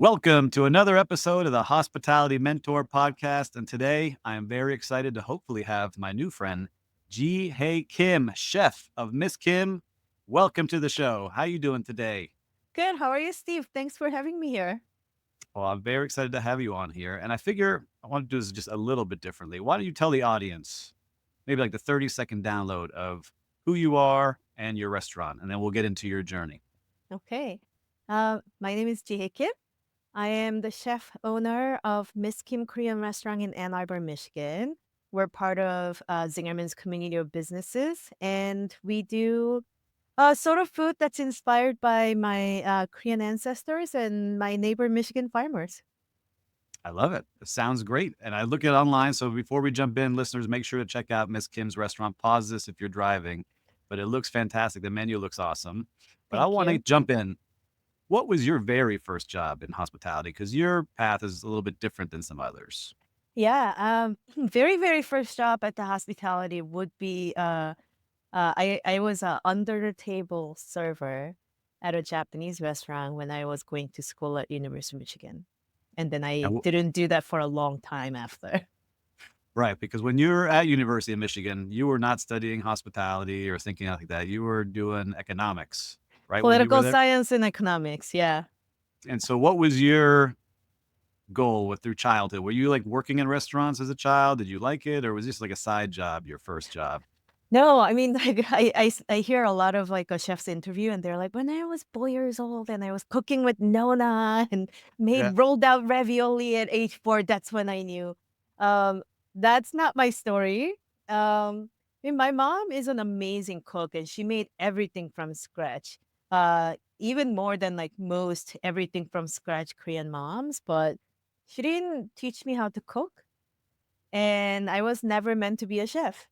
Welcome to another episode of the Hospitality Mentor podcast. And today I am very excited to hopefully have my new friend, Ji Hye Kim, chef of Miss Kim. Welcome to the show. How you doing today? Good. How are you, Steve? Thanks for having me here. Well, I'm very excited to have you on here. And I figure I want to do this just a little bit differently. Why don't you tell the audience, maybe like the 30-second download of who you are and your restaurant, and then we'll get into your journey. Okay. My name is Ji Hye Kim. I am the chef owner of Miss Kim Korean restaurant in Ann Arbor, Michigan. We're part of Zingerman's community of businesses, and we do sort of food that's inspired by my Korean ancestors and my neighbor Michigan farmers. I love it. It sounds great. And I look at it online. So before we jump in, listeners, make sure to check out Miss Kim's restaurant. Pause this if you're driving, but it looks fantastic. The menu looks awesome. But I Thank want to you. jump in. What was your very first job in hospitality? Because your path is a little bit different than some others. Yeah. Very first job at the hospitality would be I was a under the table server at a Japanese restaurant when I was going to school at University of Michigan, and then I And didn't do that for a long time after. right, because when you were at University of Michigan, you were not studying hospitality or thinking like that. You were doing economics, right? When you were Political there. science and economics, yeah. And so what was your goal with through childhood? Were you like working in restaurants as a child? Did you like it, or was this like a side job, your first job? No, I mean, like, I hear a lot of, like, a chef's interview, and they're like, "When I was 4 years old and I was cooking with Nona and Yeah. made rolled out ravioli at age 4, that's when I knew." Um, that's not my story. I mean, my mom is an amazing cook, and she made everything from scratch, even more than, like, most everything from scratch Korean moms, but she didn't teach me how to cook, and I was never meant to be a chef.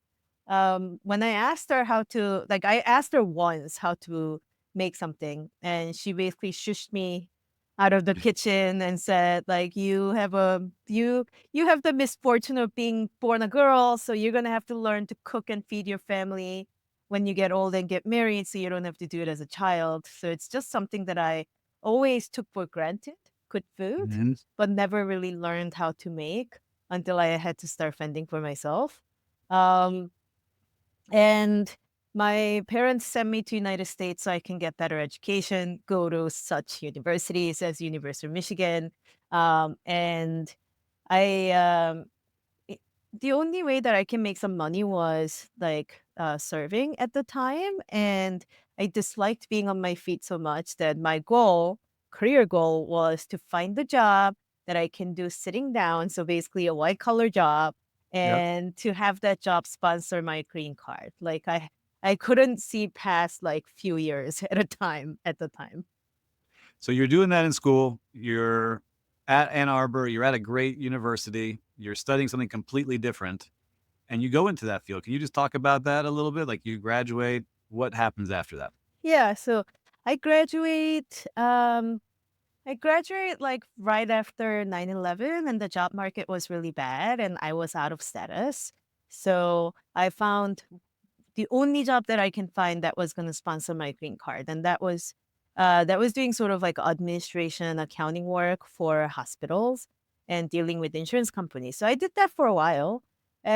When I asked her how to like, I asked her once how to make something, and she basically shushed me out of the kitchen and said, like, you have the misfortune of being born a girl, so you're gonna have to learn to cook and feed your family when you get old and get married, so you don't have to do it as a child." So it's just something that I always took for granted, good food, Mhm. but never really learned how to make until I had to start fending for myself. Um, and my parents sent me to United States so I can get better education, go to such universities as University of Michigan. And I i- the only way that I can make some money was like serving at the time. And I disliked being on my feet so much that my career goal, was to find a job that I can do sitting down. So basically a white collar job, Yep. and to have that job sponsor my green card. Like I couldn't see past like few years at a time at the time. So you're doing that in school. You're at Ann Arbor. You're at a great university. You're studying something completely different, and you go into that field. Can you just talk about that a little bit? Like you graduate, what happens after that? Yeah, so I graduate I graduated like right after 9/11, and the job market was really bad and I was out of status. So I found the only job that I can find that was going to sponsor my green card, and that was doing sort of like administration, accounting work for hospitals and dealing with insurance companies. So I did that for a while,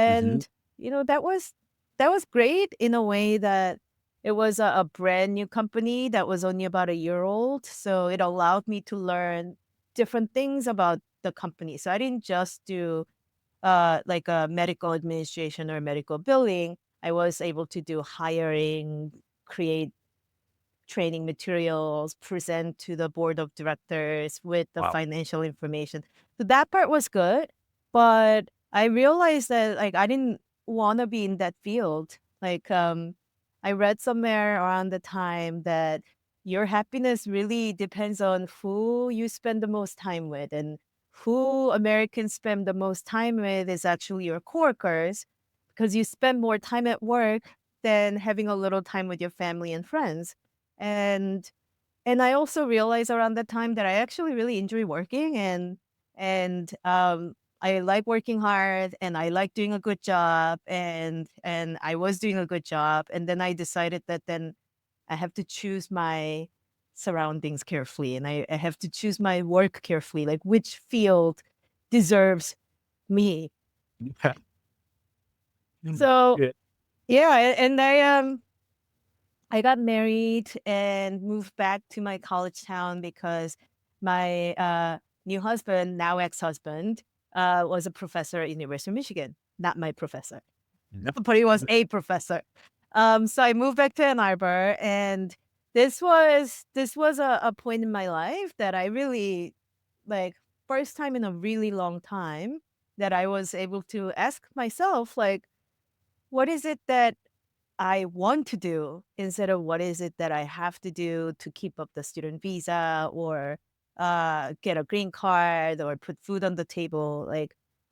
Mhm. and that was great in a way that it was a brand new company that was only about a year old. So it allowed me to learn different things about the company. So I didn't just do like a medical administration or medical billing. I was able to do hiring, create training materials, present to the board of directors with the Wow. financial information. So that part was good, but I realized that like I didn't want to be in that field. Like I read somewhere around the time that your happiness really depends on who you spend the most time with, and who Americans spend the most time with is actually your coworkers, because you spend more time at work than having a little time with your family and friends. And I also realized around that time that I actually really enjoy working, and I like working hard and I like doing a good job, and I was doing a good job. And then I decided that then I have to choose my surroundings carefully, and I have to choose my work carefully, like which field deserves me. Yeah. Mm. So Yeah. yeah, and I got married and moved back to my college town because my new husband, now ex-husband, was a professor at University of Michigan. Not my professor, Yep. but he was a professor. So I moved back to Ann Arbor, and this was a point in my life that I really like, first time in a really long time that I was able to ask myself, like, what is it that I want to do instead of what is it that I have to do to keep up the student visa or get a green card or put food on the table.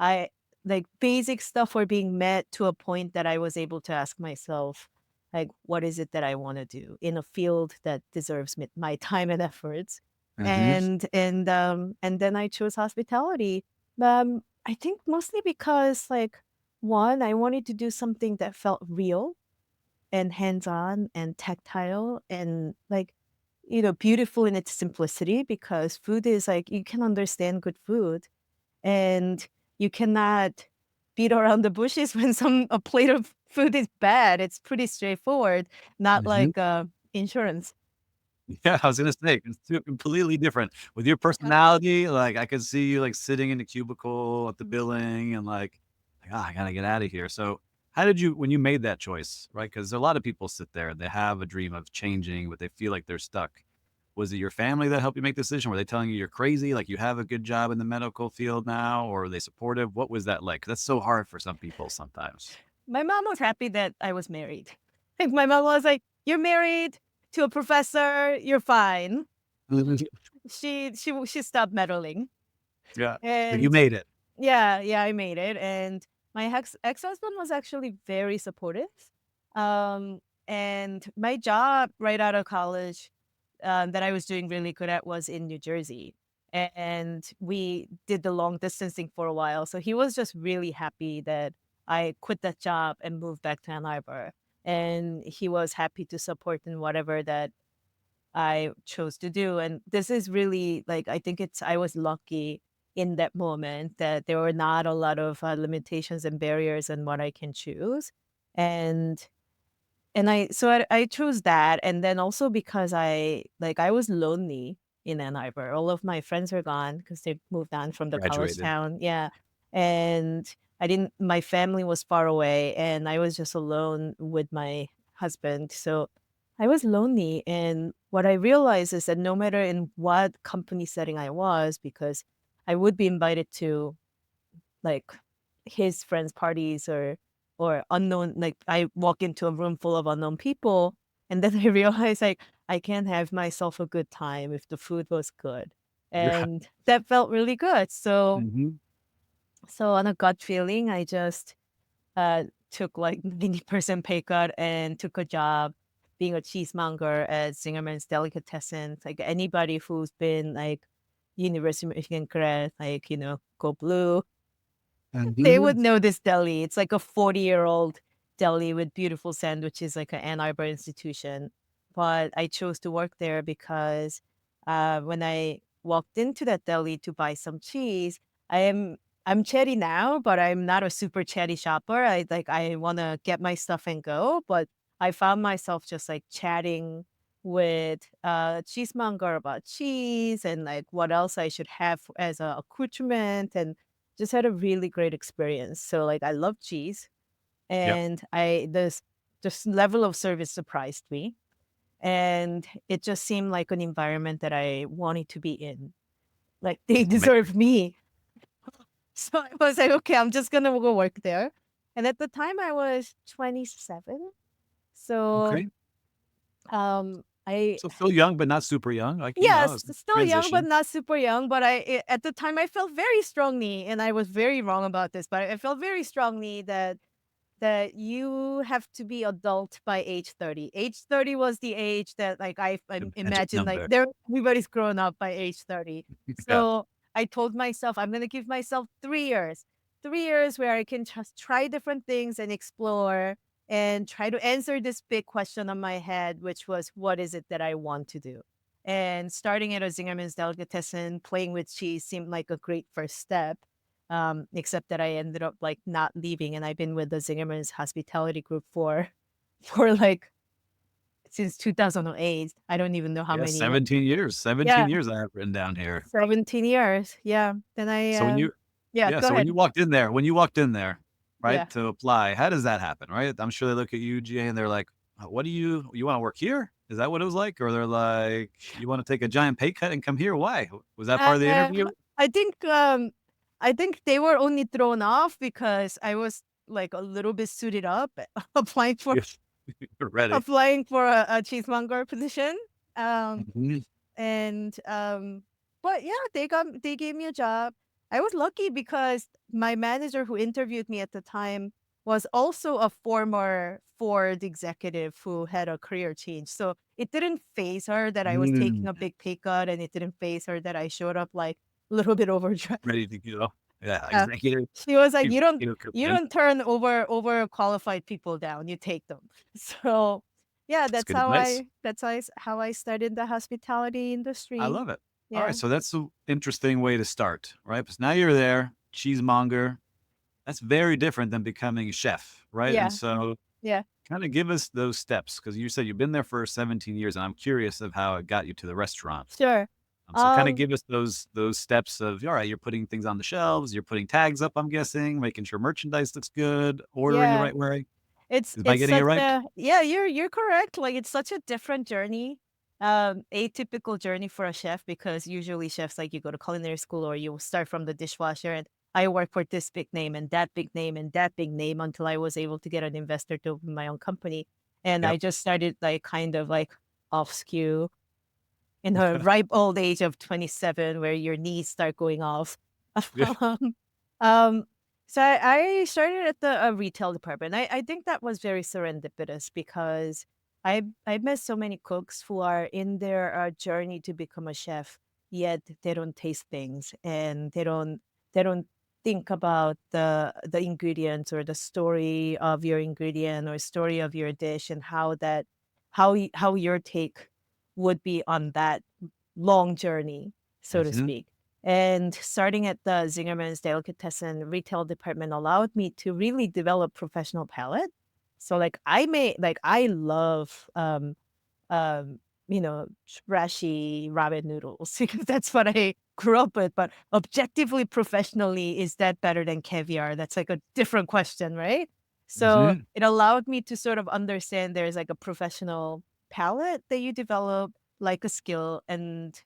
I like basic stuff were being met to a point that I was able to ask myself, like, what is it that I want to do in a field that deserves my time and efforts? Mhm. And then I chose hospitality. I think mostly because like one, I wanted to do something that felt real and hands-on and tactile and like, beautiful in its simplicity because food is like you can understand good food and you cannot beat around the bushes when a plate of food is bad. It's pretty straightforward, not Mhm. like insurance. Yeah, I was gonna say, it's 2 completely different. With your Yep. personality, like, I could see you, like, sitting in the cubicle at the billing and, "Ah, I gotta get out of here." So, how did you when you made that choice, right? Because a lot of people sit there, they have a dream of changing, but they feel like they're stuck. Was it your family that helped you make the decision? Were they telling you you're crazy, like, you have a good job in the medical field now, or were they supportive? What was that like? 'Cause that's so hard for some people sometimes. My mom was happy that I was married. Like my mom was like, "You're married to a professor, you're fine." Mhm. She stopped meddling. Yeah. So you And made it. yeah, yeah, I made it, and my ex-husband was actually very supportive. Um, and my job right out of college, that I was doing really good at was in New Jersey, and we did the long distance thing for a while, so he was just really happy that I quit that job and moved back to Ann Arbor, and he was happy to support in whatever that I chose to do. And this is really like, I think I was lucky in that moment that there were not a lot of limitations and barriers in what I can choose. And I chose that. And then also because I was lonely in Ann Arbor. All of my friends were gone because they moved on from the college Graduated. town. Yeah. And my family was far away and I was just alone with my husband. So I was lonely. And what I realized is that no matter in what company setting I was, because I would be invited to like his friends' parties or unknown like I walk into a room full of unknown people and then I realize like I can have myself a good time if the food was good. Yeah. And that felt really good. Mhm. So on a gut feeling, I just took like 90% pay cut and took a job being a cheesemonger at Zingerman's Delicatessen. It's like anybody who's been like University of Michigan grad, like, go blue. They Mhm. would know this deli. It's like a 40-year-old deli with beautiful sandwiches, like an Ann Arbor institution. But I chose to work there because when I walked into that deli to buy some cheese, I am I'm chatty now, but I'm not a super chatty shopper. I want to get my stuff and go, but I found myself just like chatting with cheesemonger about cheese and like what else I should have as a accoutrement and just had a really great experience. So, like, I love cheese, Yep. and this level of service surprised me, and it just seemed like an environment that I wanted to be in. Like, they Amazing. deserve me. So I was like, "Okay, I'm just gonna go work there." And at the time, I was 27. So, Okay. I So still young, but not super young, like, yes, it's a still young, but transition. not super young. But at the time, I felt very strongly, and I was very wrong about this, but I felt very strongly that you have to be adult by age 30. Age 30 was the age that like I The magic imagine like number. everybody's grown up by age 30. Yeah. So I told myself I'm gonna give myself 3 years. 3 years where I can just try different things and explore and try to answer this big question on my head, which was what is it that I want to do? And starting at a Zingerman's Delicatessen, playing with cheese seemed like a great first step. Except that I ended up like not leaving, and I've been with the Zingerman's hospitality group for for like since 2008. I don't even know how Yeah, many. 17 years. 17 Yeah, years I have written down here. 17 years. Yeah. Then So when you yeah, yeah, go so ahead. when you walked in there, right, Yeah. to apply, how does that happen, right? I'm sure they look at you, GA, and they're like, what do you wanna work here? Is that what it was like? Or they're like, "You wanna take a giant pay cut and come here? Why?" Was that part of the Uh, interview? I think, um, I think they were only thrown off because I was, like, a little bit suited up, applying for Yes. You're ready. applying for a cheesemonger position. Um, Mhm. and, but yeah, they gave me a job. I was lucky because my manager who interviewed me at the time was also a former Ford executive who had a career change. So it didn't phase her that I was taking Mm. a big pay cut, and it didn't phase her that I showed up like a little bit overdressed. Ready to go. Yeah, Uh, executive. she was like, Come you in. don't turn overqualified people down, you take them." So, yeah, That's good advice. how I started the hospitality I industry. love it. Yeah. Alright, so that's an interesting way to start, right? Because now you're there, cheesemonger. That's very different than becoming a chef, right? And Yeah. so Yeah. kinda give us those steps because you said you've been there for 17 years, and I'm curious of how it got you to the restaurant. Sure. So kinda Um, give us those steps of, alright, you're putting things on the shelves, you're putting tags up, I'm guessing, making sure merchandise looks good, ordering the yeah. right way. Am I It's getting it such right? a yeah, you're correct, like, it's such a different journey, atypical journey for a chef because usually chefs, like, you go to culinary school or you start from the dishwasher, and I work for this big name and that big name and that big name until I was able to get an investor to open my own company, and I Yep. just started, like, kind of, like, off skew in her ripe old age of 27 where your knees start going off. Yeah. Um, um, so I started at the retail department. I think that was very serendipitous because I met so many cooks who are in their journey to become a chef, yet they don't taste things and they don't think about the ingredients or the story of your ingredient or story of your dish and how that how your take would be on that long journey, so to Mhm. speak. And starting at the Zingerman's Delicatessen retail department allowed me to really develop professional palate. So I love um, trashy ramen noodles because that's what I grew up with. But objectively, professionally, is that better than caviar? That's like a different question, right? So Mhm. it allowed me to sort of understand there's like a professional palette that you develop, like a skill, and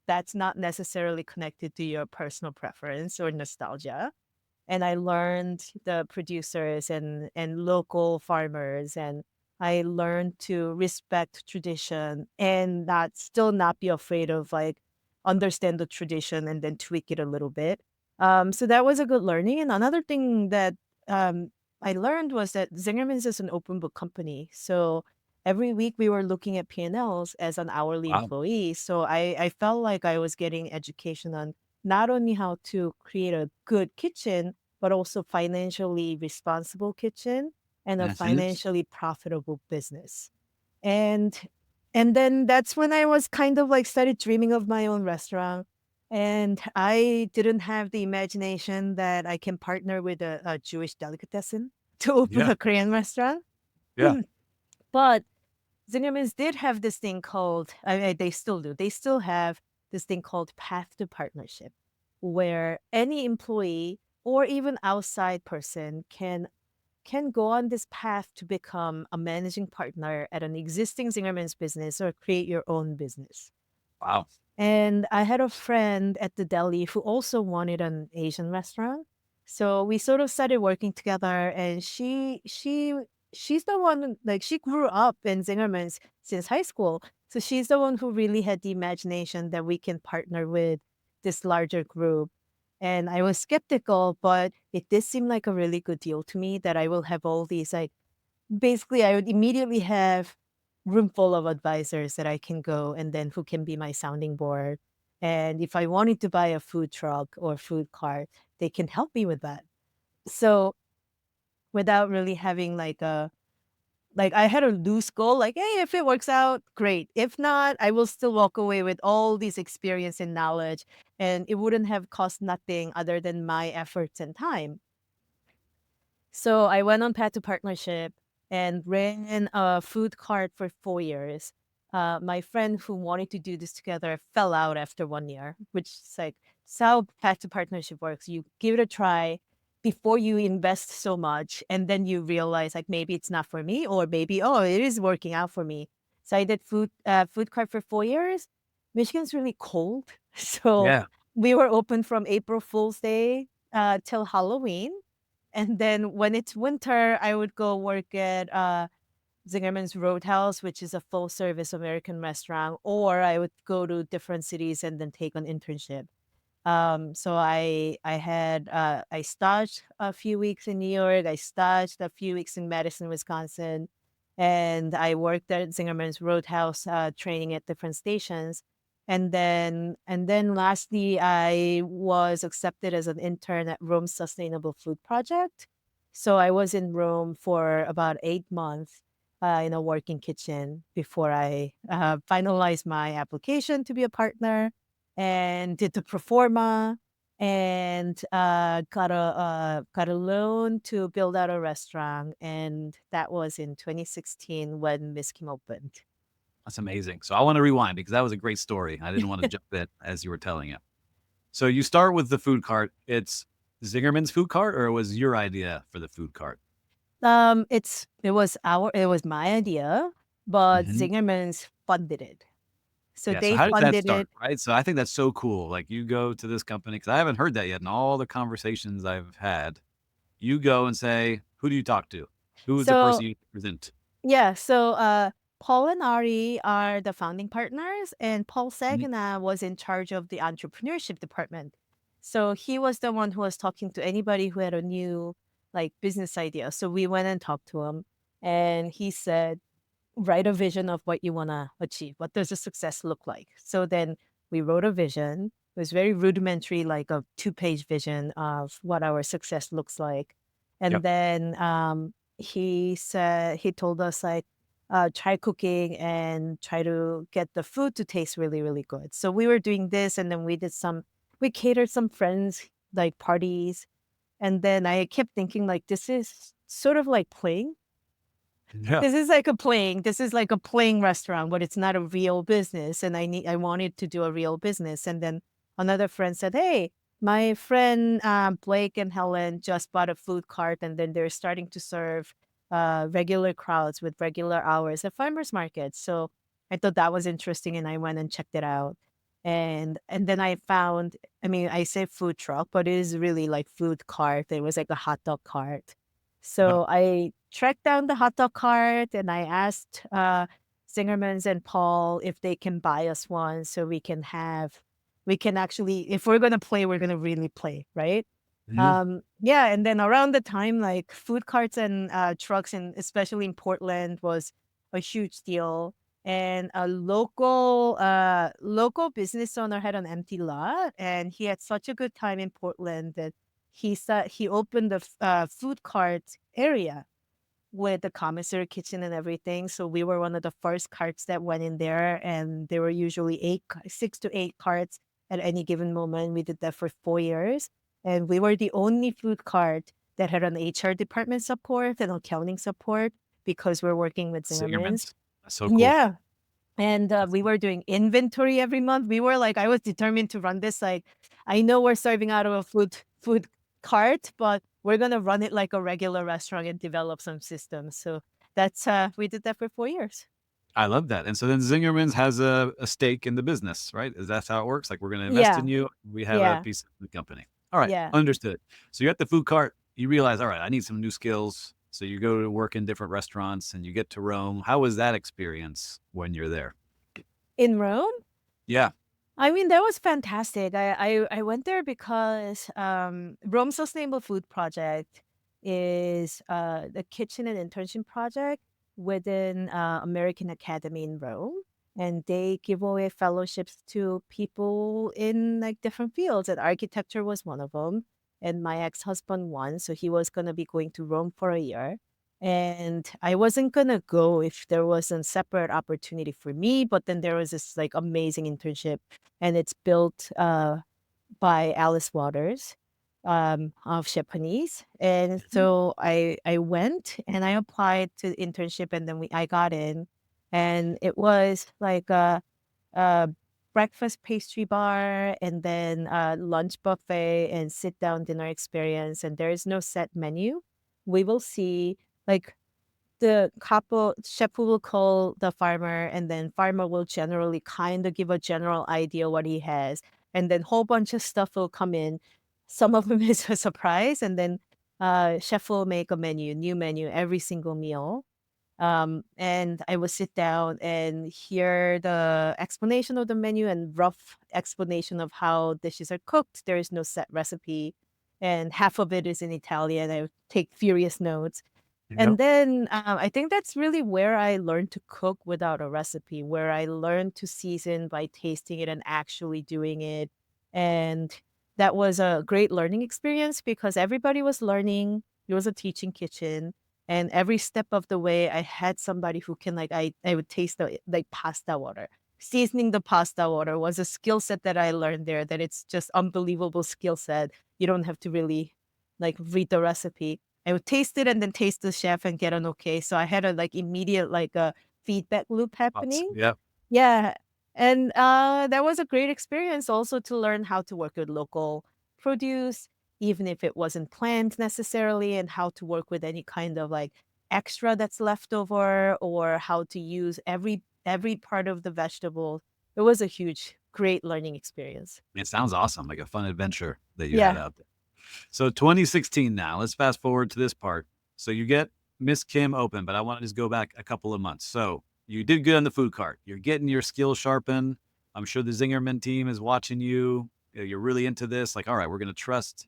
that's not necessarily connected to your personal preference or nostalgia. And I learned the producers and local farmers, and I learned to respect tradition and not be afraid of like understand the tradition and then tweak it a little bit. So that was a good learning. And another thing that um, I learned was that Zingerman's is an open book company. So every week we were looking at P&Ls as an hourly Wow. employee. So I felt like I was getting education on not only how to create a good kitchen, but also financially responsible kitchen and a Mhm. financially profitable business. And and then that's when I was kind of like started dreaming of my own restaurant. And I didn't have the imagination that I can partner with a Jewish delicatessen to open Yeah. a Korean restaurant. Yeah. But Zingerman's did have this thing called, they still do. They still have this thing called path to partnership, where any employee or even outside person can go on this path to become a managing partner at an existing Zingerman's business or create your own business. Wow. And I had a friend at the deli who also wanted an Asian restaurant. So we sort of started working together, and she's the one, like, she grew up in Zingerman's since high school. So she's the one who really had the imagination that we can partner with this larger group. And I was skeptical, but it did seem like a really good deal to me that I will have all these like basically, I would immediately have room full of advisors that I can go and then who can be my sounding board. And if I wanted to buy a food truck or food cart, they can help me with that. So without really having like Like I had a loose goal, like, hey, if it works out, great. If not, I will still walk away with all this experience and knowledge, and it wouldn't have cost nothing other than my efforts and time. So I went on Path to Partnership and ran a food cart for 4 years. My friend who wanted to do this together fell out after 1 year, which is like, it's how Path to Partnership works. You give it a try before you invest so much, and then you realize like maybe it's not for me, or maybe oh it is working out for me. So I did food cart for 4 years. Michigan's really cold, so Yeah. we were open from April Fool's Day till Halloween, and then when it's winter, I would go work at Zingerman's Roadhouse, which is a full service American restaurant, or I would go to different cities and then take an internship. So I stashed a few weeks in New York. I stashed a few weeks in Madison, Wisconsin, and I worked at Zingerman's Roadhouse, training at different stations. And then lastly, I was accepted as an intern at Rome's Sustainable Food Project. So I was in Rome for about 8 months, in a working kitchen before I finalized my application to be a partner and did the pro forma and got a loan to build out a restaurant, and that was in 2016 when Miss Kim opened. That's amazing. So I want to rewind because that was a great story. I didn't want to jump in as you were telling it. So you start with the food cart. It's Zingerman's food cart, or it was your idea for the food cart? It was my idea, but Mhm. Zingerman's funded it. So Yeah. So they how did that funded start? it. Right. So I think that's so cool. Like you go to this company because I haven't heard that yet in all the conversations I've had. You go and say, who do you talk to? Who is the So person you present? yeah, Paul and Ari are the founding partners, and Paul Mhm. Saginaw was in charge of the entrepreneurship department. So he was the one who was talking to anybody who had a new like business idea. So we went and talked to him, and he said, write a vision of what you want to achieve. What does the success look like? So then we wrote a vision. It was very rudimentary, like a 2-page vision of what our success looks like. And Yep. then he told us like, try cooking and try to get the food to taste really, really good. So we were doing this, and then we catered some friends like parties. And then I kept thinking like, this is sort of like playing. Yeah. This is like a playing restaurant, but it's not a real business, and I wanted to do a real business, and then another friend said, "Hey, my friend, Blake and Helen just bought a food cart, and then they're starting to serve, regular crowds with regular hours at farmers markets." So I thought that was interesting, and I went and checked it out, and then I found, I mean, I say food truck, but it is really like food cart. It was like a hot dog cart. Uh-huh. So I tracked down the hot dog cart, and I asked Zingerman's and Paul if they can buy us one so we can actually, if we're gonna play, we're gonna really play, right? Mhm. Yeah, and then around the time, like food carts and trucks, and especially in Portland, was a huge deal. And a local business owner had an empty lot, and he had such a good time in Portland that he opened the food cart area with the commissary kitchen and everything. So we were one of the first carts that went in there, and there were usually 6 to 8 carts at any given moment. We did that for 4 years, and we were the only food cart that had an HR department support and accounting support because we're working with Zingerman's. Zingerman's. That's so cool. Yeah, and, That's we were doing inventory every month. We were like, I was determined to run this, like, I know we're serving out of a food cart, but we're gonna run it like a regular restaurant and develop some systems. So we did that for 4 years. I love that. And so then Zingerman's has a stake in the business, right? Is that how it works? Like we're going to invest in Yeah, you. We have a yeah, piece of the company. All right, yeah. understood. So you're at the food cart. You realize, all right, I need some new skills. So you go to work in different restaurants and you get to Rome. How was that experience when you're there? In Rome? Yeah. I mean, that was fantastic. I went there because, Rome Sustainable Food Project is, the kitchen and internship project within, American Academy in Rome, and they give away fellowships to people in, like, different fields, and architecture was one of them. And my ex-husband won, so he was gonna be going to Rome for a year, And I wasn't gonna go if there wasn't separate opportunity for me, but then there was this, like, amazing internship, and it's built, by Alice Waters, of Japanese, and Mhm. so I went and I applied to the internship, and then I got in, and it was like a breakfast pastry bar, and then a lunch buffet and sit down dinner experience, and there is no set menu. We will see, like, the couple chef will call the farmer, and then farmer will generally kind of give a general idea what he has, and then whole bunch of stuff will come in. Some of them is a surprise, and then chef will make a menu, new menu every single meal. And I would sit down and hear the explanation of the menu and rough explanation of how dishes are cooked. There is no set recipe, and half of it is in Italian. I would take furious notes. And Yep. then, I think that's really where I learned to cook without a recipe, where I learned to season by tasting it and actually doing it. And that was a great learning experience because everybody was learning. It was a teaching kitchen. And every step of the way, I had somebody who can, like, I would taste the, like, pasta water. Seasoning the pasta water was a skill set that I learned there, that it's just unbelievable skill set. You don't have to really, like, read the recipe. I would taste it and then taste the chef and get an okay. So I had a, like, immediate, like, a feedback loop Awesome. happening. Yep. Yeah, and, that was a great experience also to learn how to work with local produce, even if it wasn't planned necessarily, and how to work with any kind of, like, extra that's left over, or how to use every part of the vegetable. It was a huge, great learning experience. It sounds awesome, like a fun adventure that you had Yeah. out there. So 2016 now, let's fast forward to this part. So you get Miss Kim open, but I want to just go back a couple of months. So you did good on the food cart. You're getting your skills sharpened. I'm sure the Zingerman team is watching you. You're really into this. Like, all right, we're going to trust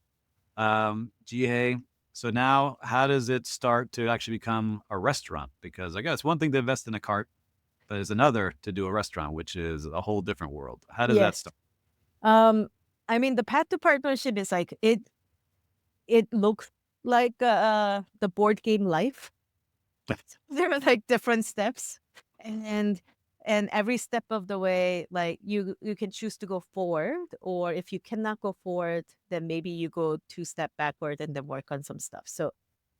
Ji Hye. So now, how does it start to actually become a restaurant? Because I guess one thing to invest in a cart, but it's another to do a restaurant, which is a whole different world. How does that Yes. start? Um, I mean, the path to partnership is like it looks like, the board game Life. There are, like, different steps, and every step of the way, like, you can choose to go forward, or if you cannot go forward, then maybe you go 2 step backward and then work on some stuff. So,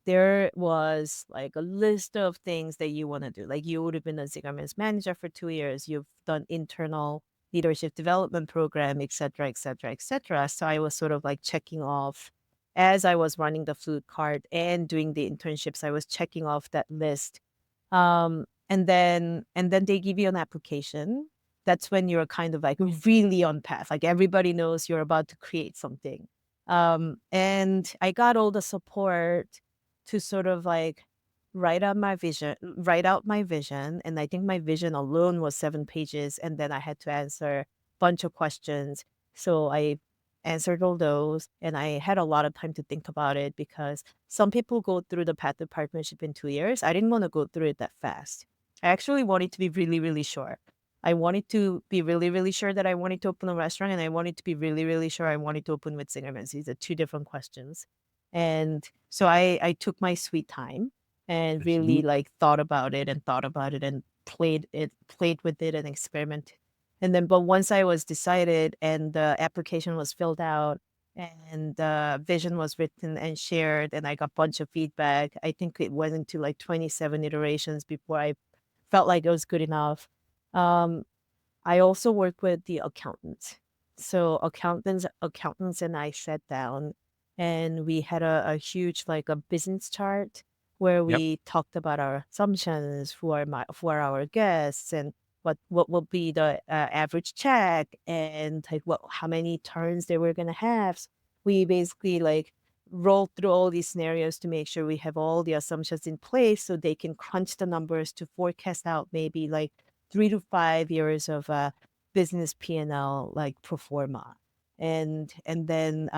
there was, like, a list of things that you wanna do. Like, you would have been a Zingerman's manager for 2 years, you've done internal leadership development program, etcetera, etcetera, etcetera. So, I was sort of, like, checking off as I was running the food cart and doing the internships, I was checking off that list. And then they give you an application. That's when you're kind of, like, really on path. Like, everybody knows you're about to create something. And I got all the support to sort of, like, write out my vision. And I think my vision alone was 7 pages. And then I had to answer a bunch of questions. So I answered all those, and I had a lot of time to think about it because some people go through the path to partnership in 2 years. I didn't wanna go through it that fast. I actually wanted to be really, really sure. I wanted to be really, really sure that I wanted to open a restaurant, and I wanted to be really, really sure I wanted to open with Zingerman's. These are 2 different questions. And so I took my sweet time and really, Mhm. like, thought about it and thought about it and played with it and experimented. And then but once I was decided and the application was filled out and the vision was written and shared and I got bunch of feedback, I think it went into, like, 27 iterations before I felt like it was good enough. Um, I also work with the accountants. So accountants and I sat down and we had a huge, like, a business chart where Yep. we talked about our assumptions, who are our guests, and what will be the average check, and, like, what how many turns they were gonna have. We basically, like, rolled through all these scenarios to make sure we have all the assumptions in place so they can crunch the numbers to forecast out maybe, like, 3 to 5 years of, business P&L, like, pro forma. And then,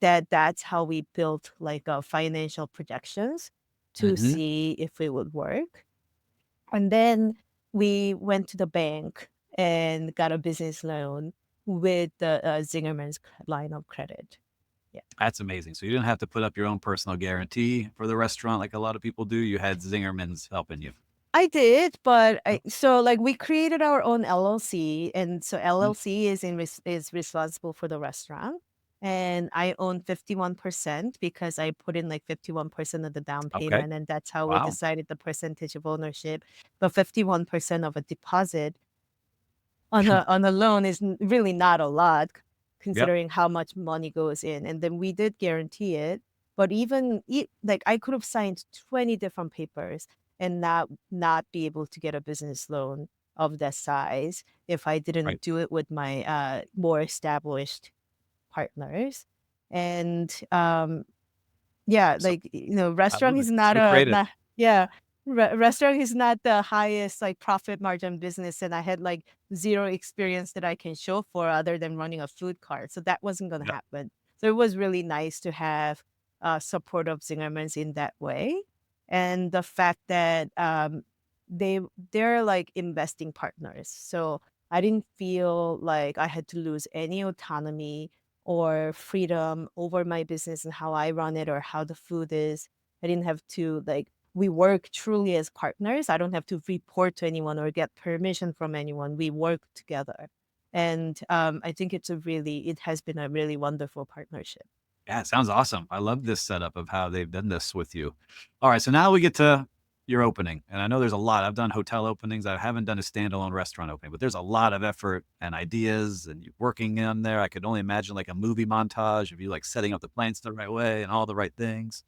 that's how we built, like, financial projections to Mhm. see if it would work. And then we went to the bank and got a business loan with the, Zingerman's line of credit. That's amazing. So you didn't have to put up your own personal guarantee for the restaurant like a lot of people do. You had Zingerman's helping you. I did, but Oh, so like we created our own LLC, and so mm, LLC is responsible for the restaurant, and I own 51% because I put in like 51% of the down okay. payment, and that's how we Wow. decided the percentage of ownership. But 51% of a deposit on a loan is really not a lot Yep. considering how much money goes in, and then we did guarantee it, but even like I could have signed 20 different papers and not be able to get a business loan of that size if I Right. didn't do it with my more established partners. And yeah, So like, you know, I love restaurant it. is So creative. not yeah, restaurant is not the highest, like, profit margin business, and I had, like, 0 experience that I can show for other than running a food cart, so that wasn't gonna Yep. happen. So it was really nice to have, support of Zingerman's in that way, and the fact that, they they're, like, investing partners, so I didn't feel like I had to lose any autonomy or freedom over my business and how I run it or how the food is. I didn't have to like we work truly as partners. I don't have to report to anyone or get permission from anyone. We work together. And I think it has been a really wonderful partnership. Yeah, it sounds awesome. I love this setup of how they've done this with you. All right, so now we get to your opening, and I know there's a lot. I've done hotel openings. I haven't done a standalone restaurant opening, but there's a lot of effort and ideas and you working in there. I could only imagine like a movie montage of you like setting up the plants the right way and all the right things.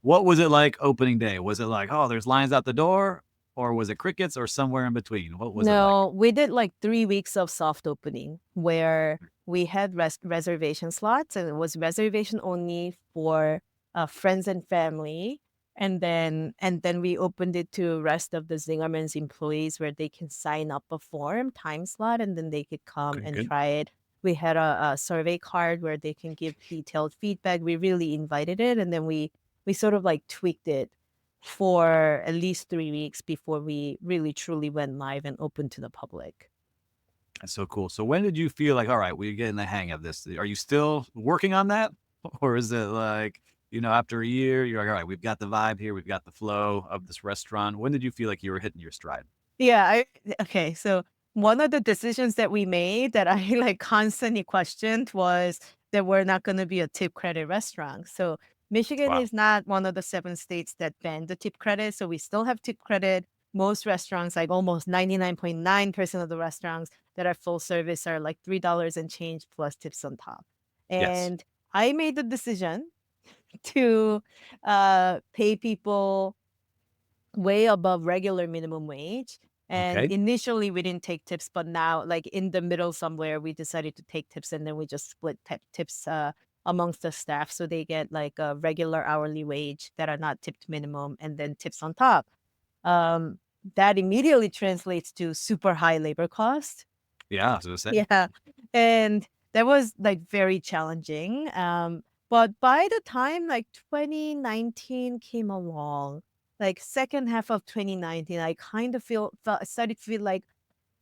What was it like opening day? Was it like, oh, there's lines out the door, or was it crickets, or somewhere in between? What was it like? No, we did like 3 weeks of soft opening where we had reservation slots, and it was reservation only for, friends and family, and then we opened it to rest of the Zingerman's employees where they can sign up a form, time slot, and then they could come Okay, and good. try it. We had a survey card where they can give detailed feedback. We really invited it, and then we sort of, like, tweaked it for at least 3 weeks before we really truly went live and open to the public. That's so cool. So when did you feel like, all right, we're getting the hang of this? Are you still working on that? Or is it like, after a year, you're like, all right, we've got the vibe here, we've got the flow of this restaurant. When did you feel like you were hitting your stride? Yeah, okay, so one of the decisions that we made that I, like, constantly questioned was that we're not gonna be a tip credit restaurant. So, Michigan Wow. is not one of the 7 states that ban the tip credit, so we still have tip credit. Most restaurants, like almost 99.9% of the restaurants that are full service are, like, $3 and change plus tips on top. Yes. And I made the decision to, pay people way above regular minimum wage. And Okay. initially, we didn't take tips, but now, like in the middle somewhere, we decided to take tips, and then we just split tips amongst the staff, so they get like a regular hourly wage that are not tipped minimum, and then tips on top. Um, that immediately translates to super high labor cost. Yeah, I was gonna say. Yeah, and that was, like, very challenging, but by the time, like, 2019 came along, like, second half of 2019, I kind of started to feel like,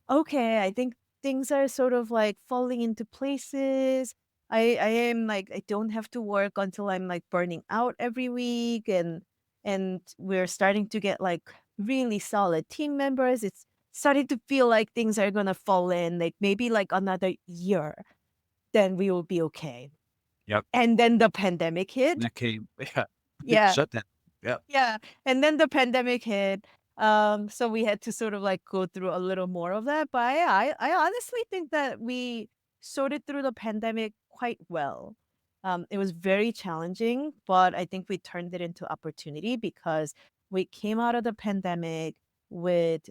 "Okay, I think things are sort of, like, falling into places. I am, like I don't have to work until I'm, like, burning out every week, and we're starting to get, like, really solid team members. It's starting to feel like things are gonna fall in, like, maybe, like, another year, then we will be okay." Yep. And then the pandemic And hit. that came, yeah. Yeah. Shut down. Yep. Yeah, and then the pandemic hit, so we had to sort of, like, go through a little more of that, but I honestly think that we sorted through the pandemic quite well. It was very challenging, but I think we turned it into opportunity because we came out of the pandemic with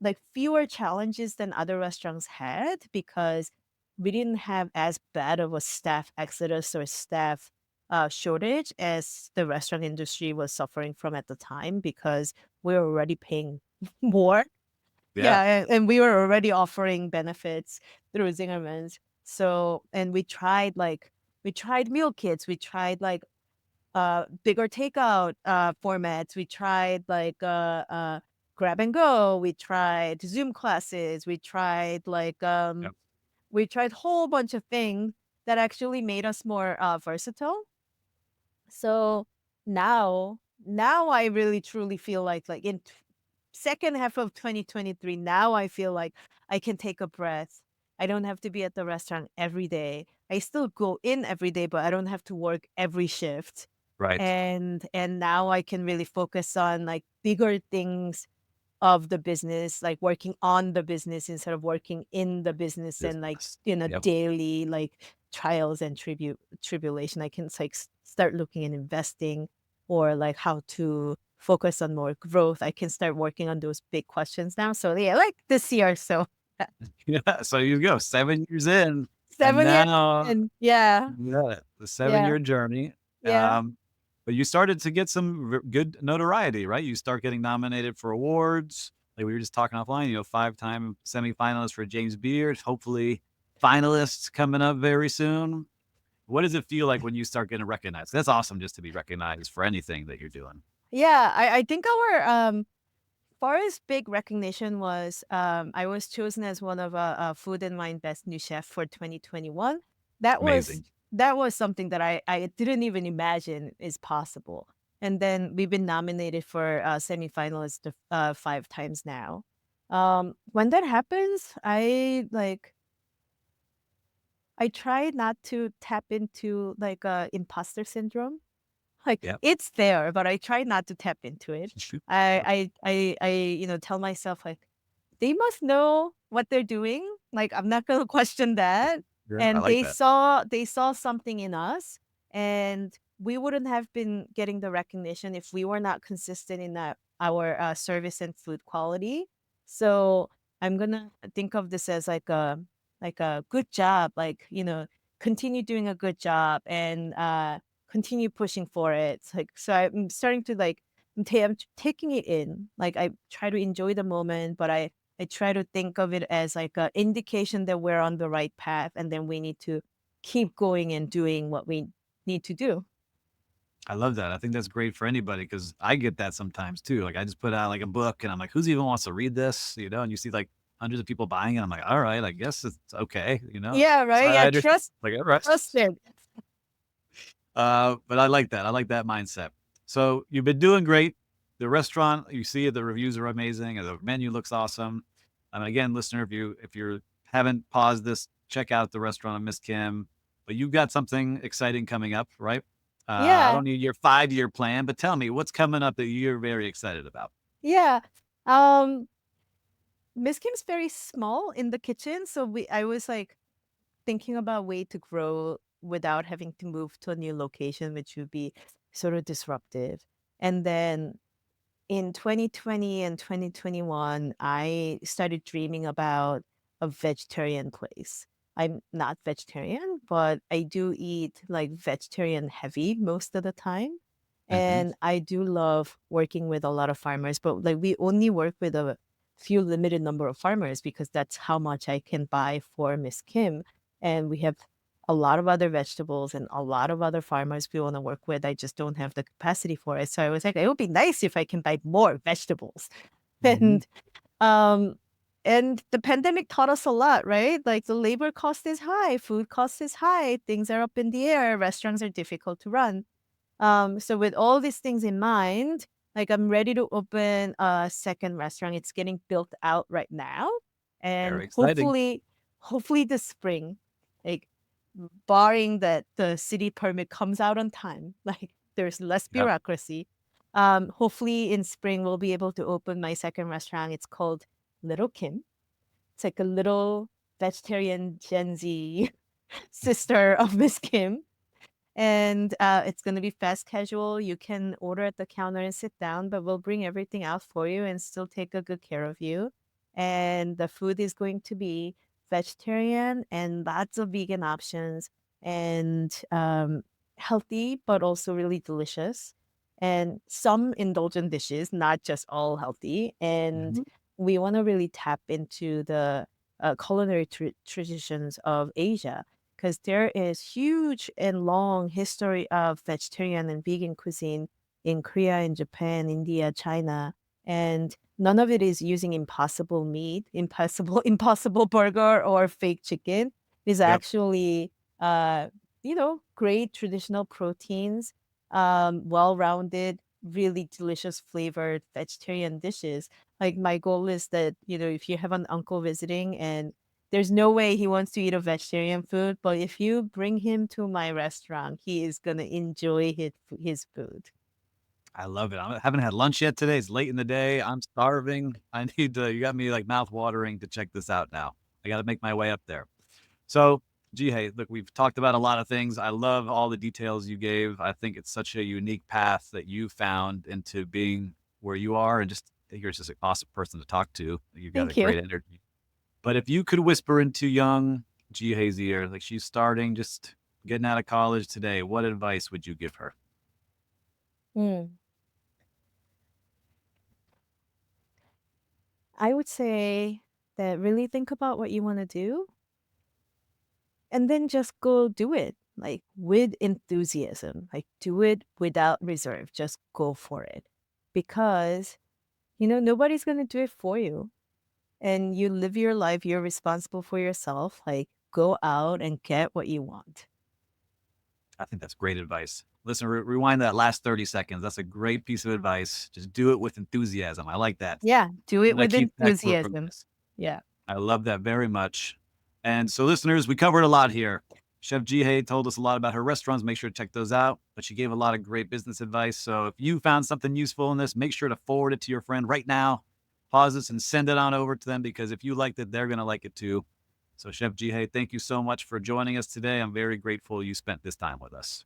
like fewer challenges than other restaurants had because we didn't have as bad of a staff exodus or staff shortage as the restaurant industry was suffering from at the time because we were already paying more. Yeah. Yeah, and we were already offering benefits through Zingerman's. So, and we tried meal kits, we tried like bigger takeout, formats. We tried grab and go. We tried Zoom classes. We tried Yep. we tried whole bunch of things that actually made us more versatile. So now I really truly feel like in second half of 2023, now I feel like I can take a breath. I don't have to be at the restaurant every day. I still go in every day, but I don't have to work every shift. Right. And now I can really focus on like bigger things of the business, like working on the business instead of working in the business and like, Business. Yep. daily like trials and tribulation. I can like start looking and investing or like how to focus on more growth. I can start working on those big questions now. So yeah, like this year. So Yeah, so you go 7 years in, and 7 years now and yeah, yeah, the yeah, 7-year journey, yeah. but you started to get some good notoriety, right? You start getting nominated for awards, like we were just talking offline, 5-time semifinalist for James Beard, hopefully finalists coming up very soon. What does it feel like when you start getting recognized? That's awesome just to be recognized for anything that you're doing. Yeah, I think our far as big recognition was, I was chosen as one of Food and Wine Best New Chef for 2021. That was Amazing. that was something that I didn't even imagine is possible. And then we've been nominated for semifinalists 5 times now. When that happens, I try not to tap into like imposter syndrome. Like, Yep. it's there, but I try not to tap into it. I tell myself, like, "They must know what they're doing." Like, I'm not gonna question that. Yeah, I And like that. they saw something in us, and we wouldn't have been getting the recognition if we were not consistent in that our service and food quality. So, I'm gonna think of this as like a good job, like, continue doing a good job and continue pushing for it. It's like so I'm starting to like I'm taking it in. Like I try to enjoy the moment, but I try to think of it as like a indication that we're on the right path and then we need to keep going and doing what we need to do. I love that. I think that's great for anybody because I get that sometimes too. Like I just put out like a book and I'm like, who's even wants to read this? And you see like hundreds of people buying it. I'm like, all right, I guess it's okay. Yeah, So right? Yeah, I just like, all right. trust it. But I like that. I like that mindset. So you've been doing great. The restaurant, you see it, the reviews are amazing, and the menu looks awesome. Again, listener, if you haven't paused this, check out the restaurant of Miss Kim. But you've got something exciting coming up, right? I Yeah. don't need your 5-year plan, but tell me what's coming up that you're very excited about. Yeah. Um Miss Kim's very small in the kitchen, so we I was like thinking about way to grow without having to move to a new location, which would be sort of disruptive. And then in 2020 and 2021, I started dreaming about a vegetarian place. I'm not vegetarian, but I do eat like vegetarian heavy most of the time. Hmm. And I do love working with a lot of farmers, but like we only work with a few limited number of farmers because that's how much I can buy for Miss Kim. And we have a lot of other vegetables and a lot of other farmers we want to work with. I just don't have the capacity for it. So I was like, it would be nice if I can buy more vegetables. Hmm. And um and the pandemic taught us a lot, right? Like the labor cost is high, food cost is high, things are up in the air, restaurants are difficult to run. So with all these things in mind, like I'm ready to open a second restaurant. It's getting built out right now. And Very exciting. hopefully this spring, like barring that the city permit comes out on time, like there's less Yep. bureaucracy. Hopefully in spring we'll be able to open my second restaurant. It's called Little Kim. It's like a little vegetarian Gen Z sister of Miss Kim. And, it's gonna be fast casual. You can order at the counter and sit down, but we'll bring everything out for you and still take a good care of you. And the food is going to be vegetarian and lots of vegan options and, healthy, but also really delicious. And some indulgent dishes, not just all healthy. And Mhm. we wanna really tap into the, culinary traditions of Asia. 'Cause there is huge and long history of vegetarian and vegan cuisine in Korea and Japan, India, China, and none of it is using impossible meat, impossible impossible burger or fake chicken. It's Yep. actually uh, great traditional proteins, well-rounded, really delicious flavored vegetarian dishes. Like my goal is that, if you have an uncle visiting and there's no way he wants to eat a vegetarian food, but if you bring him to my restaurant, he is gonna enjoy his food. I love it. I haven't had lunch yet today. It's late in the day. I'm starving. I need to you got me, like, mouth watering to check this out now. I gotta make my way up there. So, Jihei, look, we've talked about a lot of things. I love all the details you gave. I think it's such a unique path that you found into being where you are, and just you're just an awesome person to talk to. You've got a Thank you. great energy. But if you could whisper into young Jihei's ear, like she's starting, just getting out of college today, what advice would you give her? Mm. I would say that really think about what you want to do and then just go do it, like with enthusiasm, like do it without reserve, just go for it. Because, nobody's going to do it for you. And you live your life, you're responsible for yourself. Like go out and get what you want. I think that's great advice. Listen, rewind that last 30 seconds. That's a great piece of advice. Just do it with enthusiasm. I like that. Yeah, do I'm it gonna with keep that quote from enthusiasm. this. Yeah. I love that very much. And so, listeners, we covered a lot here. Chef Jihei told us a lot about her restaurants. Make sure to check those out. But she gave a lot of great business advice. So, if you found something useful in this, make sure to forward it to your friend right now. Pause this and send it on over to them, because if you liked it, they're going to like it too. So, Chef Jihei, thank you so much for joining us today. I'm very grateful you spent this time with us.